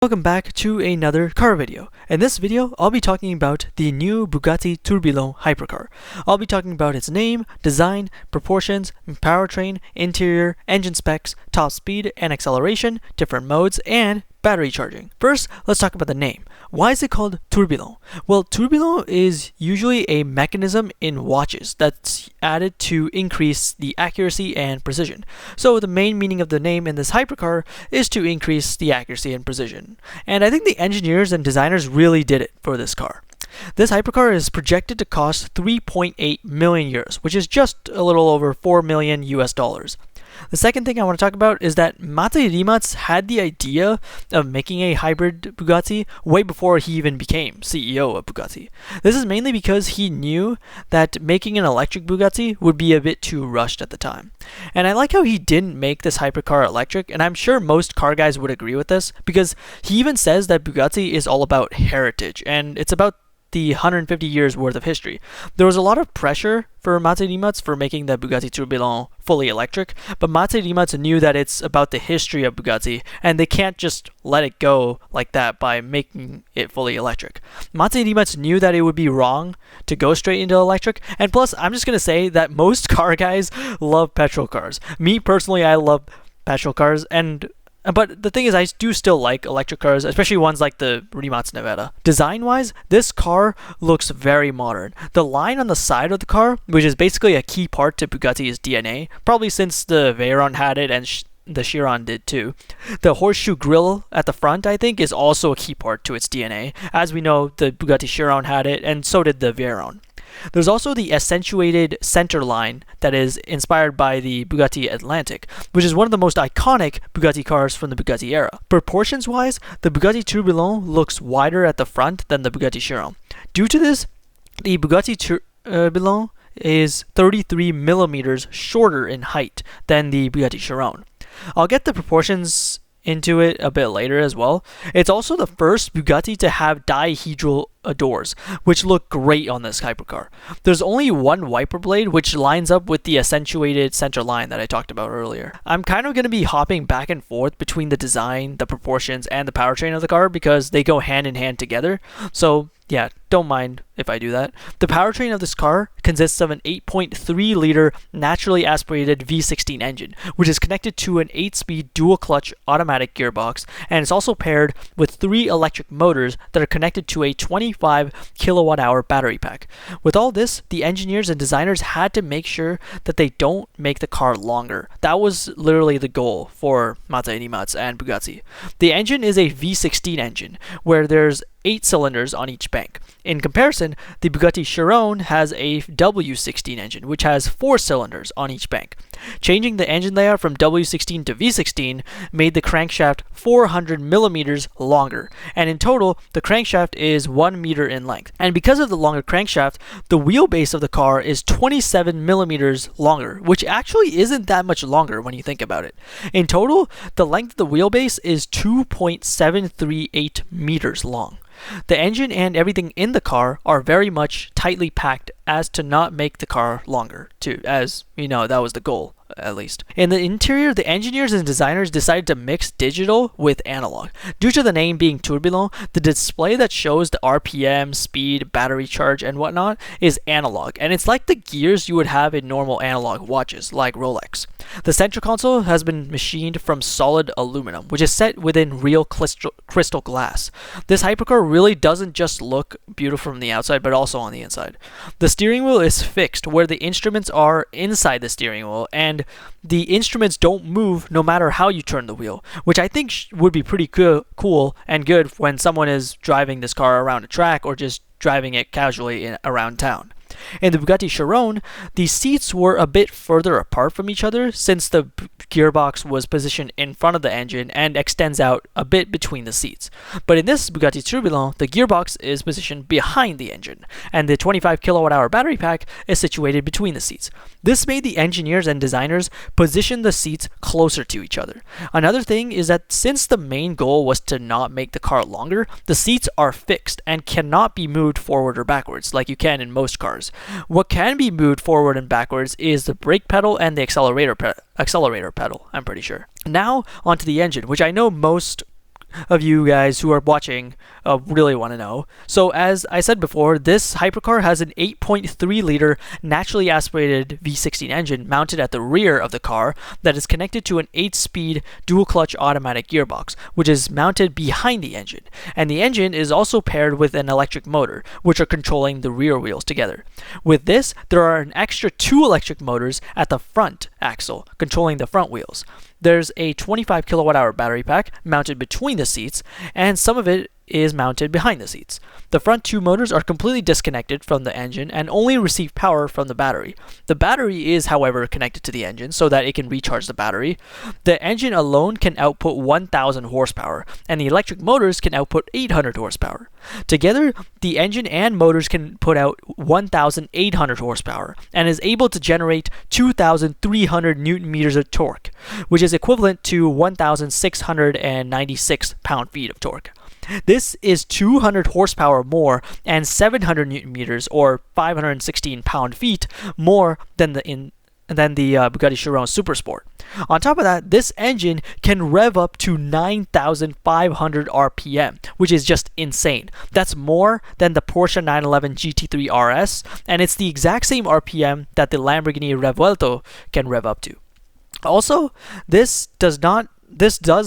Welcome back to another car video. In this video, I'll be talking about the new Bugatti Tourbillon Hypercar. I'll be talking about its name, design, proportions, powertrain, interior, engine specs, top speed and acceleration, different modes, and battery charging. First, let's talk about the name. Why is it called tourbillon? Well, tourbillon is usually a mechanism in watches that's added to increase the accuracy and precision. So the main meaning of the name in this hypercar is to increase the accuracy and precision. And I think the engineers and designers really did it for this car. This hypercar is projected to cost 3.8 million euros, which is just a little over 4 million US dollars. The second thing I want to talk about is that Mate Rimac had the idea of making a hybrid Bugatti way before he even became CEO of Bugatti. This is mainly because he knew that making an electric Bugatti would be a bit too rushed at the time. And I like how he didn't make this hypercar electric, and I'm sure most car guys would agree with this, because he even says that Bugatti is all about heritage, and it's about the 150 years worth of history. There was a lot of pressure for Mate Rimac for making the Bugatti Tourbillon fully electric, but Mate Rimac knew that it's about the history of Bugatti, and they can't just let it go like that by making it fully electric. Mate Rimac knew that it would be wrong to go straight into electric, and plus, I'm just gonna say that most car guys love petrol cars. Me personally, I love petrol cars, but the thing is, I do still like electric cars, especially ones like the Rimac Nevada. Design-wise, this car looks very modern. The line on the side of the car, which is basically a key part to Bugatti's DNA, probably since the Veyron had it and the Chiron did too. The horseshoe grille at the front, I think, is also a key part to its DNA. As we know, the Bugatti Chiron had it, and so did the Veyron. There's also the accentuated center line that is inspired by the Bugatti Atlantic, which is one of the most iconic Bugatti cars from the Bugatti era. Proportions-wise, the Bugatti Tourbillon looks wider at the front than the Bugatti Chiron. Due to this, the Bugatti Tourbillon is 33 millimeters shorter in height than the Bugatti Chiron. I'll get the proportions into it a bit later as well. It's also the first Bugatti to have dihedral doors, which look great on this hypercar. There's only one wiper blade, which lines up with the accentuated center line that I talked about earlier. I'm kind of going to be hopping back and forth between the design, the proportions, and the powertrain of the car because they go hand in hand together. So yeah, don't mind if I do that. The powertrain of this car consists of an 8.3 liter naturally aspirated V16 engine, which is connected to an 8-speed dual clutch automatic gearbox, and it's also paired with 3 electric motors that are connected to a 25 kilowatt hour battery pack. With all this, the engineers and designers had to make sure that they don't make the car longer. That was literally the goal for Mate Rimac and Bugatti. The engine is a V16 engine, where there's 8 cylinders on each bank. In comparison, the Bugatti Chiron has a W16 engine, which has 4 cylinders on each bank. Changing the engine layout from W16 to V16 made the crankshaft 400 millimeters longer, and in total, the crankshaft is 1 meter in length. And because of the longer crankshaft, the wheelbase of the car is 27 millimeters longer, which actually isn't that much longer when you think about it. In total, the length of the wheelbase is 2.738 meters long. The engine and everything in the car are very much tightly packed as to not make the car longer, too, as you know, that was the goal, at least. In the interior, the engineers and designers decided to mix digital with analog. Due to the name being tourbillon, the display that shows the RPM, speed, battery charge, and whatnot is analog, and it's like the gears you would have in normal analog watches, like Rolex. The center console has been machined from solid aluminum, which is set within real crystal glass. This hypercar really doesn't just look beautiful from the outside, but also on the inside. The steering wheel is fixed, where the instruments are inside the steering wheel, and the instruments don't move no matter how you turn the wheel, which I think would be pretty cool and good when someone is driving this car around a track or just driving it casually around town. In the Bugatti Chiron, the seats were a bit further apart from each other since the gearbox was positioned in front of the engine and extends out a bit between the seats. But in this Bugatti Tourbillon, the gearbox is positioned behind the engine, and the 25 kilowatt hour battery pack is situated between the seats. This made the engineers and designers position the seats closer to each other. Another thing is that since the main goal was to not make the car longer, the seats are fixed and cannot be moved forward or backwards like you can in most cars. What can be moved forward and backwards is the brake pedal and the accelerator pedal, I'm pretty sure. Now onto the engine, which I know most of you guys who are watching really want to know. So as I said before, this Hypercar has an 8.3 liter naturally aspirated V16 engine mounted at the rear of the car that is connected to an 8-speed dual clutch automatic gearbox, which is mounted behind the engine. And the engine is also paired with an electric motor, which are controlling the rear wheels together. With this, there are an extra 2 electric motors at the front axle, controlling the front wheels. There's a 25 kilowatt hour battery pack mounted between the seats, and some of it is mounted behind the seats. The front 2 motors are completely disconnected from the engine and only receive power from the battery. The battery is, however, connected to the engine so that it can recharge the battery. The engine alone can output 1,000 horsepower, and the electric motors can output 800 horsepower. Together, the engine and motors can put out 1,800 horsepower and is able to generate 2,300 newton meters of torque, which is equivalent to 1,696 pound-feet of torque. This is 200 horsepower more and 700 newton meters, or 516 pound-feet, more than the Bugatti Chiron Supersport. On top of that, this engine can rev up to 9,500 RPM, which is just insane. That's more than the Porsche 911 GT3 RS, and it's the exact same RPM that the Lamborghini Revuelto can rev up to. Also, this does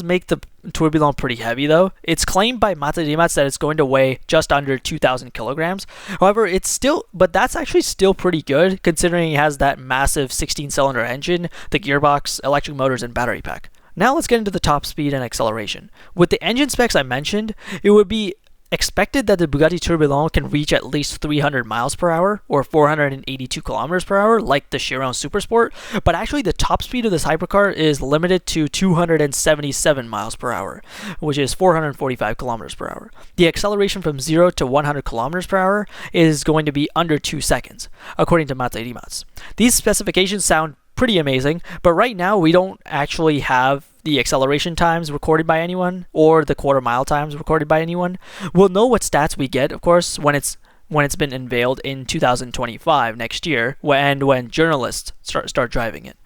make the Tourbillon pretty heavy though. It's claimed by Matsurimats that it's going to weigh just under 2,000 kilograms. However, that's actually still pretty good considering it has that massive 16-cylinder engine, the gearbox, electric motors, and battery pack. Now let's get into the top speed and acceleration. With the engine specs I mentioned, it would be expected that the Bugatti Tourbillon can reach at least 300 miles per hour or 482 kilometers per hour like the Chiron Supersport, but actually the top speed of this hypercar is limited to 277 miles per hour, which is 445 kilometers per hour. The acceleration from 0 to 100 kilometers per hour is going to be under 2 seconds, according to Matsurimats. These specifications sound pretty amazing, but right now we don't actually have the acceleration times recorded by anyone or the quarter mile times recorded by anyone. We'll know what stats we get, of course, when it's been unveiled in 2025 next year, when journalists start driving it.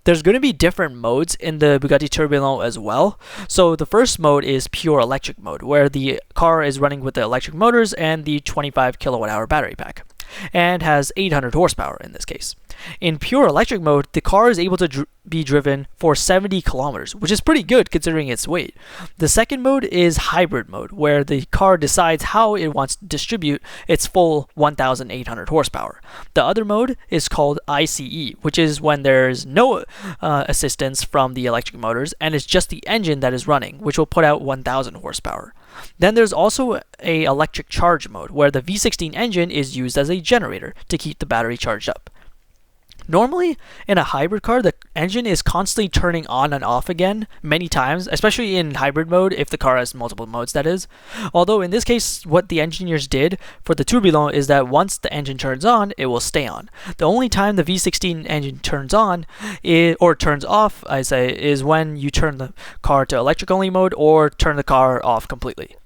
There's going to be different modes in the Bugatti Tourbillon as well. So the first mode is pure electric mode, where the car is running with the electric motors and the 25 kilowatt hour battery pack, and has 800 horsepower in this case. In pure electric mode, the car is able to be driven for 70 kilometers, which is pretty good considering its weight. The second mode is hybrid mode, where the car decides how it wants to distribute its full 1,800 horsepower. The other mode is called ICE, which is when there's no assistance from the electric motors and it's just the engine that is running, which will put out 1,000 horsepower. Then there's also a electric charge mode, where the V16 engine is used as a generator to keep the battery charged up. Normally, in a hybrid car, the engine is constantly turning on and off again many times, especially in hybrid mode if the car has multiple modes, that is. Although in this case, what the engineers did for the Tourbillon is that once the engine turns on, it will stay on. The only time the V16 engine turns on, or turns off, I say, is when you turn the car to electric-only mode or turn the car off completely.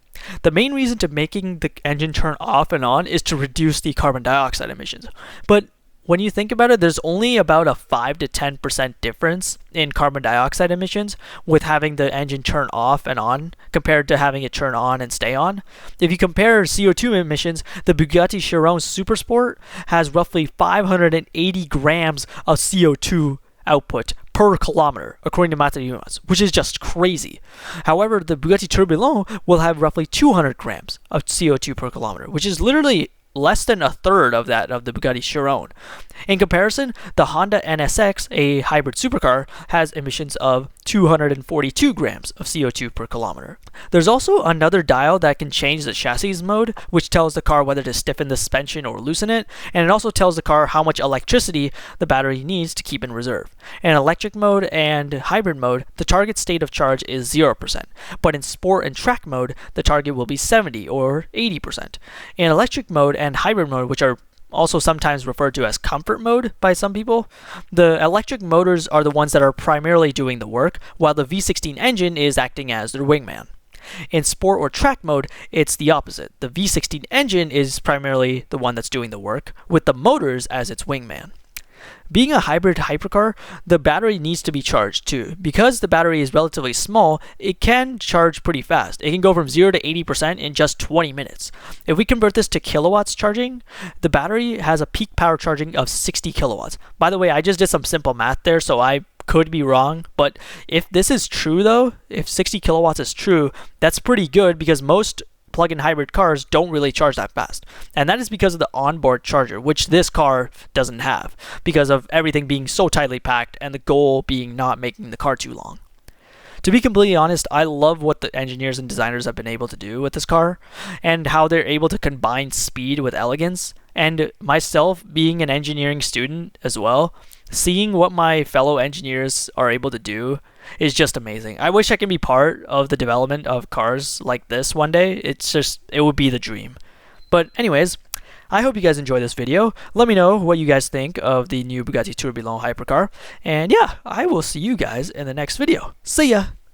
The main reason to making the engine turn off and on is to reduce the carbon dioxide emissions. But when you think about it, there's only about a 5 to 10% difference in carbon dioxide emissions with having the engine turn off and on compared to having it turn on and stay on. If you compare CO2 emissions, the Bugatti Chiron Supersport has roughly 580 grams of CO2 output per kilometer, according to Matsurimats, which is just crazy. However, the Bugatti Tourbillon will have roughly 200 grams of CO2 per kilometer, which is literally less than a third of that of the Bugatti Chiron. In comparison, the Honda NSX, a hybrid supercar, has emissions of 242 grams of CO2 per kilometer. There's also another dial that can change the chassis mode, which tells the car whether to stiffen the suspension or loosen it, and it also tells the car how much electricity the battery needs to keep in reserve. In electric mode and hybrid mode, the target state of charge is 0%, but in sport and track mode, the target will be 70 or 80%. In electric mode and hybrid mode, which are also sometimes referred to as comfort mode by some people, the electric motors are the ones that are primarily doing the work, while the V16 engine is acting as their wingman. In sport or track mode, it's the opposite. The V16 engine is primarily the one that's doing the work, with the motors as its wingman. Being a hybrid hypercar, the battery needs to be charged too. Because the battery is relatively small, it can charge pretty fast. It can go from 0 to 80% in just 20 minutes. If we convert this to kilowatts charging, the battery has a peak power charging of 60 kilowatts. By the way, I just did some simple math there, so I could be wrong, but if this is true though, if 60 kilowatts is true, that's pretty good because most plug-in hybrid cars don't really charge that fast. And that is because of the onboard charger, which this car doesn't have because of everything being so tightly packed and the goal being not making the car too long. To be completely honest, I love what the engineers and designers have been able to do with this car and how they're able to combine speed with elegance. And myself, being an engineering student as well, seeing what my fellow engineers are able to do is just amazing. I wish I could be part of the development of cars like this one day. It would be the dream. But anyways, I hope you guys enjoy this video. Let me know what you guys think of the new Bugatti Tourbillon Hypercar. And yeah, I will see you guys in the next video. See ya!